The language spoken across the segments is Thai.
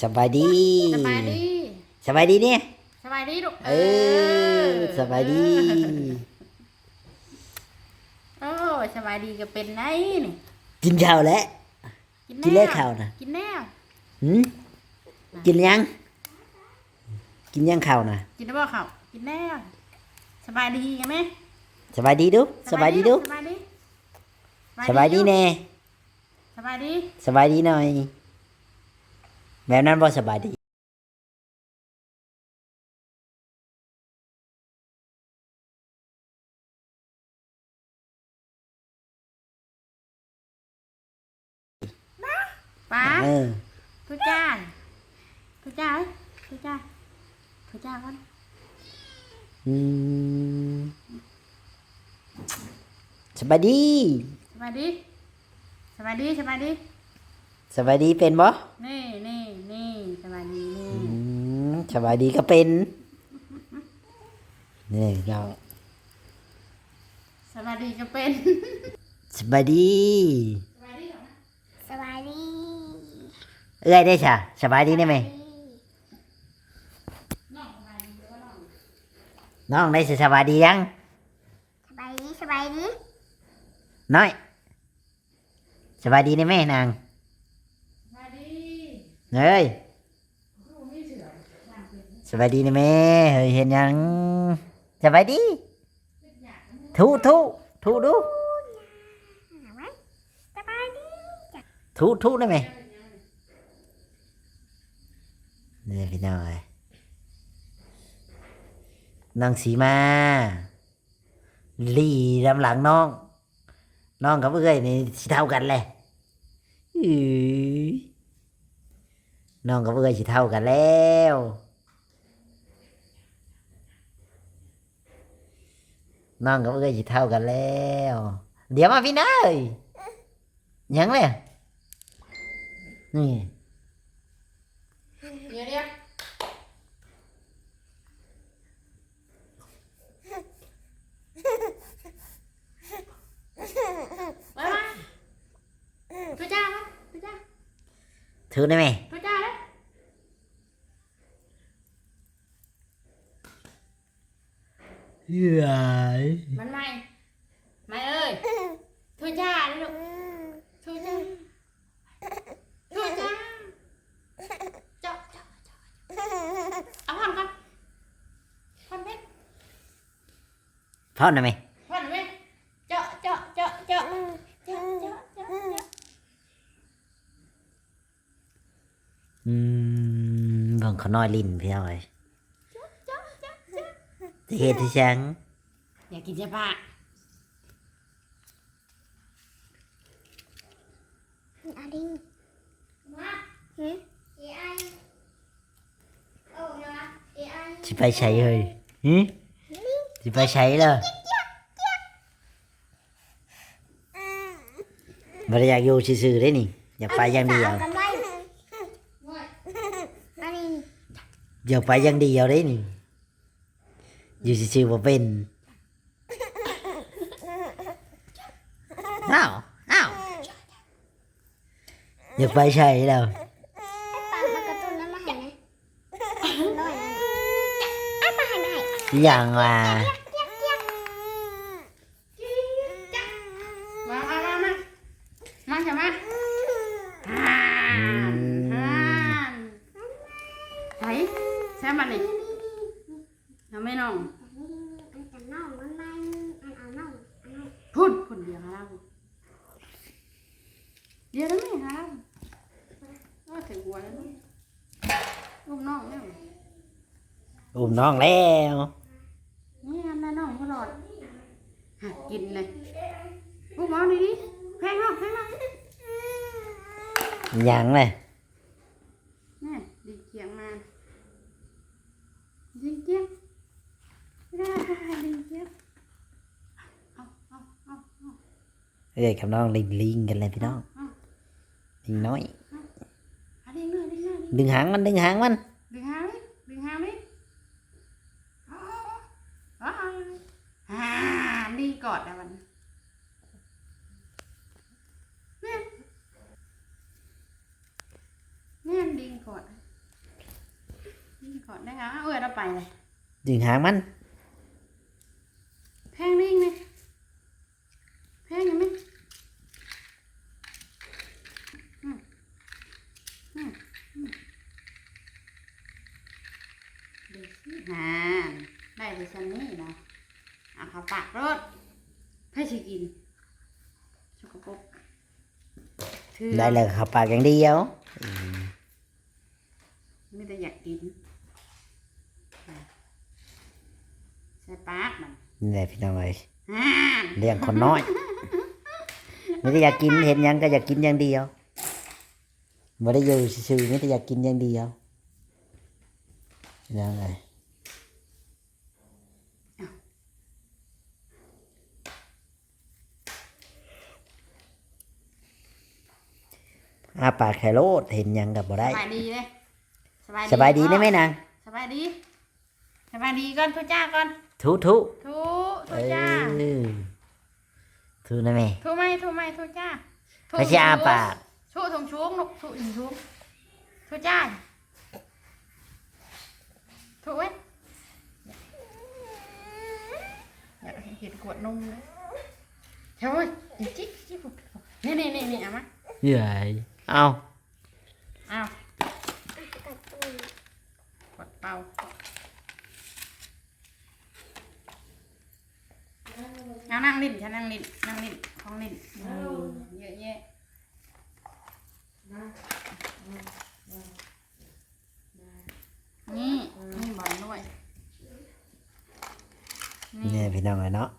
สบายดีสบายดีสบายดีเนี่ยสบายดีลูกสบายดีโอ้สบายดีก็เป็นไงนี่กินข้าวแล้วกินแล้วข้าวนะกินแน่กินยังกินยังข้าวนะกินได้บ่ข้าวกินแน่สบายดีกันไหมสบายดีดูสบายดีดูสบายดีสบายดีแน่สบายดีสบายดีหน่อยแบบนั้นบ่สบายดีป้าทุจ้าทุจ้าทุจ้าทุจ้าก่อนสบายดีสบายดีสบายดีสบายดีสบายดีเป็นบ่นี่สบายดีนี่สบายดีก็เป็นนี่เราสบายดีก็เป็นสบายดีสบายดีเอ้ยได้จ้ะสบายดีได้ไหมน้องได้สบายดียังสบายดีสบายดีน้อยสบายดีได้ไหมนางสบายดีเฮ้ยสบายดีได้ไหมเฮ้ยเห็นยังสบายดีทูดูสบายดีทูได้ไหมนี่พี่น้อยนางสีมาลีลำหลังน้องกับเอ้ยนี่สิเท่ากันเลยน้องกับเอ้ยสิเท่ากันแล้วน้องกับเอ้ยสิเท่ากันแล้วเดี๋ยวมาพี่น้อยยังเลยนี่เดี๋ยวมาทุจ้าทุจ้าถือได้ไหมทุจ้าเลยเฮ้ยมันไม่เอ้ยทุจ้าเลยลูกทุจ้าทุจ้าเจาะเอาพันกันพันเพชรพร้อมได้ไหมพันเพชรเจาะเบิ่งเขาน้อยลิ้นพี่น้อยที่เฮ็ดที่ฉันอยากกินใช่ปะอาดิงมาสิไปใช้เลยสิไปใช้เลยบ่ได้อยากอยู่ซื่อๆได้นี่อยากไปอย่างเดียวอยากไปอย่างเดียวได้นี่อยู่ซื่อๆบ่เป็นอ้าวอยากไปใช้แล้วอย่างว่ามาใช่ไหมไหนใช่มันนี่ทำไม่น้องพูดคนเดียวครับเดียวแล้วไหมครับก็ถึงหัวแล้วลูกน้องแล้วอุ้มน้องแล้วนี่อันนั้นน้องตลอดหักกินเลยลูกหมอดีดิแพงเนาะยังเลยนี่ดีเกียงมาดีเกียงได้ดีเกียงเอ้ยกับน้องลิงกันเลยพี่น้องลิงน้อยดึงหางมันดึงหางดิดีกอดนะมันเนี่ยดีกอด กินก่อนได้ค่ะเอ้ยเราไปเลย ดึงหางมัน แพงนิ่งเลยแพงยังไหมอืมอืมอืมดูสิได้ดิฉันนี่นะเอาเข้าปากรถให้ชิกินสกปรกถือ ได้เลยครับปากอย่างเดียว ไม่ได้อยากกินใส่ปากมัน นี่แหละพี่น้องเอ้ย ฮ่า เลี้ยงคนน้อยไม่ได้อยากกินเห็นหยังก็อยากกินอย่างเดียวไม่ได้อยู่ซื่อๆไม่ได้อยากกินอย่างเดียวยังไงอาปากแค่โลดเห็นหยังกับบ่ได้ สบายดีเลย สบายดีได้ไหมนาง สบายดีสบายดีก่อนทุจ้าก่อน ทุทุ ทุจ้า ทุนะแม่ ทุไหมทุจ้า ไม่ใช่อาปาก ทุทงชุ้งนกทุอินชุ้งทุจ้าทุเว้ยอยากเห็นขวดนมเลยเฮ้ยจิ๊กนี่เอามา ใหญ่เอา เอาขวดเปล่าเอานั่งลิ้นฉันนั่งลิ้นของลิ้นเยอะแยะนี่บอลด้วย นี่พี่น้องเลยเนาะ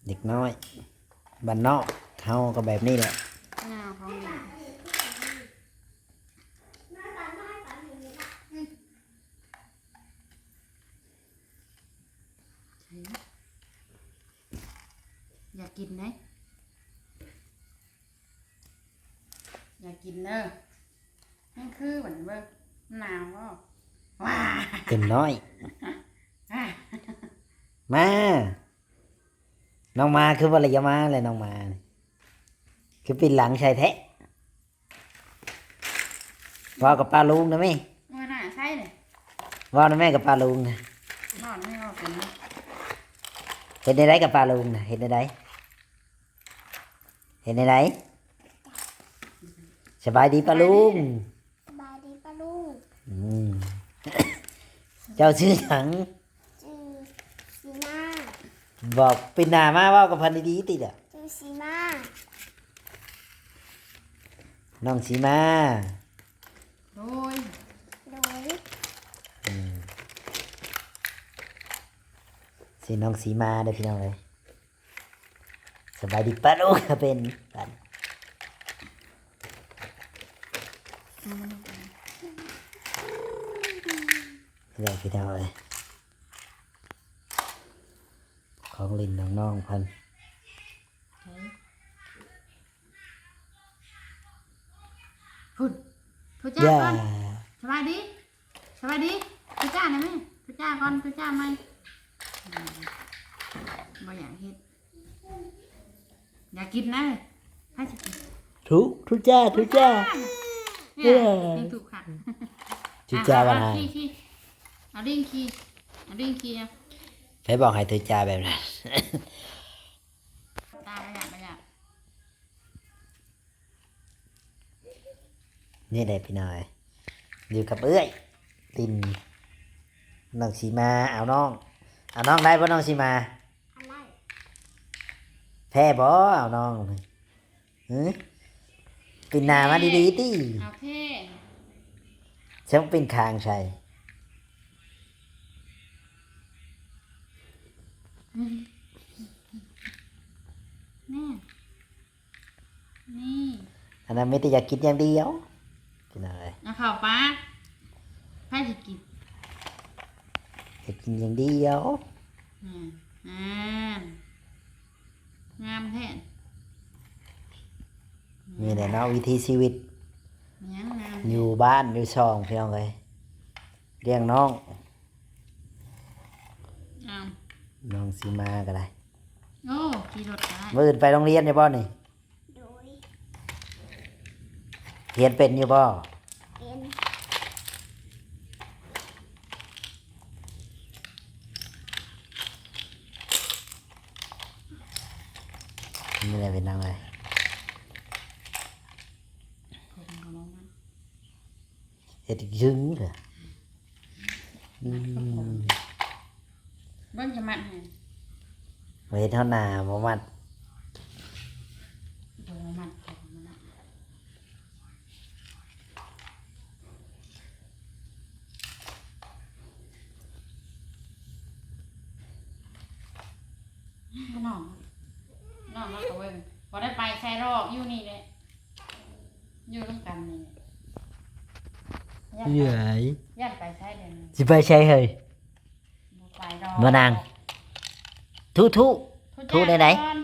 เด็กน้อยบ้านนอกเขาก็แบบนี้แหละ งาของลิ้นอยากกินไหมอยากกินเนอะนั่นคือเหมือนเบิ้งหนาวก็ว้า เต็มน้อย อ่ะ มาน้องมาคือว่าอะไรจะมาเลยน้องมานี่คือปีนหลังชายแท้ว่ากับปลาลุงนะแม่ มื่อหน้าใช่เลย ว่านะแม่กับปลาลุงนะ นอนไม่รอกันนะ เห็นในไรกับปลาลุงนะเห็นในไรเห็นในไรสบายดีปลาลุง สบายดีปะลูก อืม เจ้าชื่อหยัง ชื่อซีมา บอกปีนหน้ามาว่ากับพันดีๆติดอ่ะ ชื่อซีมา น้องสีมา โดย โดย สีน้องสีมาเด้อพี่น้องเลยสบายดีปลาลุงเป็นกัน เลยพี่น้องเลยของลินน้องๆพัน พุ่นทุจ้า ย่า ก่อนสบายดีทุจ้าหน่อยไหมทุจ้าก่อนทุจ้าไหมบ่อยากเฮ็ดอยากกินนะให้สิกิน ทุจ้าเนี่ยนี่ถูกค่ะ ทุจ้าวันไหน ขี้เอาดิ้งขี้อ่ะ ใครบอกให้ทุจ้าแบบนั้น ตาไม่อยาก นี่เลยพี่น้อยอยู่กับเอ้ยตินน้องสีมาเอาน้องได้ป่ะน้องสีมา อะไร แพ้บ่เอาน้องหือปินหน้ามาดีๆติ เอาเท่ ฉันเป็นคางใช่ นี่นี่ อันนั้นไม่ได้อยากกินอย่างเดียวพี่น้อย เอาข่าวป้าให้สิกิน อยากกินอย่างเดียว อ่างามแท้ นี่แหละเนาะวิถีชีวิต ยังงาม อยู่บ้านอยู่ช่องพี่น้องเลยเลี้ยงน้อง เอา น้องสีมาก็ได้ โอ้ขี่รถได้ มื่ออื่นไปโรงเรียนอยู่บ่นี่ โดย เรียนเป็นอยู่บ่ เป็น เฮ็ดยึงเหรออืม เบิ้งจะมัดให้ ไว้เท่าหน้าบ่มัด เดี๋ยวมัดเดี๋ยวมัดน้องน้องมากับเบิ้งพอได้ไปใส่รอกอยู่นี่เลยอยู่ร่วมกันนี่ เหนื่อย ย่านไปใช้เดี๋ยวนี้ สิไปใช้เฮ้ย บ่ไปดอก บ่นาง ทุทุได้ไหน ก่อน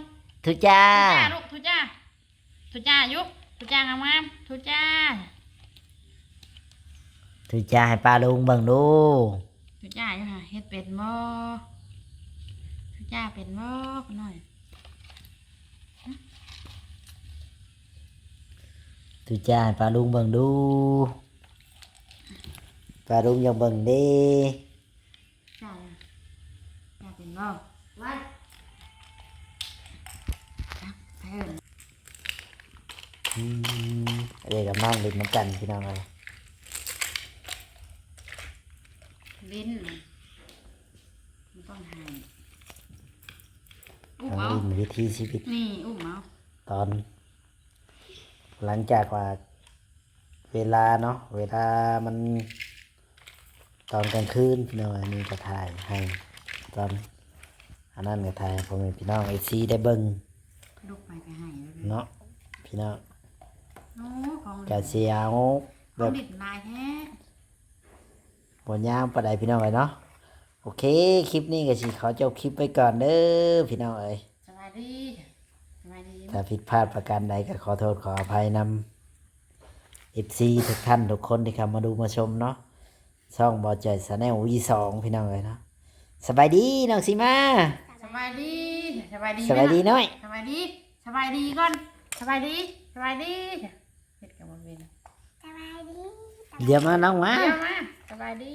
ทุจ้า ลูกทุจ้าทุจ้ายุบทุจ้างามๆทุจ้า ทุจ้าให้ป้าลุงเบิ่งดู ทุจ้าอยู่ค่ะเฮ็ดเป็นบ่ทุจ้าเป็นบ่คนน้อย ทุจ้าให้ป้าลุงเบิ่งดูป้าลุงยังเบิ่งเด้ จ้าจ้าเป็นบ่ไว้ครับไปเอิ้น อืมเอ้ยกับน้องเล่นน้ำกันพี่น้องเอ้ย ลิ้นมันต้องหายอุ้ม น้อง เอา ลินวิถีชีวิต นี่อุ้มเอา ตอน หลังจากว่าเวลาเนาะเวลามันตอนกลางคืนพี่น้องอันนี้ก็ถ่ายให้ตอนอันนั้นก็ถ่ายให้พ่อแม่พี่น้องไอซีได้เบิ่ง ลูกไปก็ให้แล้ว เนาะพี่น้อง โอ้ของ กะเสียว ข แบ อง บ ดิบลายแท้ บนยามปานใดพี่น้องเอ้ยเนาะโอเคคลิปนี้ก็สิขอจบคลิปไปก่อนเด้อพี่น้องเอ้ย สบายดีสบายดี ถ้าผิดพลาดประการใดก็ขอโทษขออภัยนำ FC ทุกท่านทุกคนที่เข้ามาดูมาชมเนาะช่องบอใจชาแนล V2 พี่น้องเอ้ยเนาะสบายดีน้องสีมา สบายดีสบายดี สบายดีน้อย สบายดีสบายดีก่อนสบายดีสบายดีเฮ็ดกับบนเวน สบายดี เดี๋ยวมาน้องมา เดี๋ยวมาสบายดี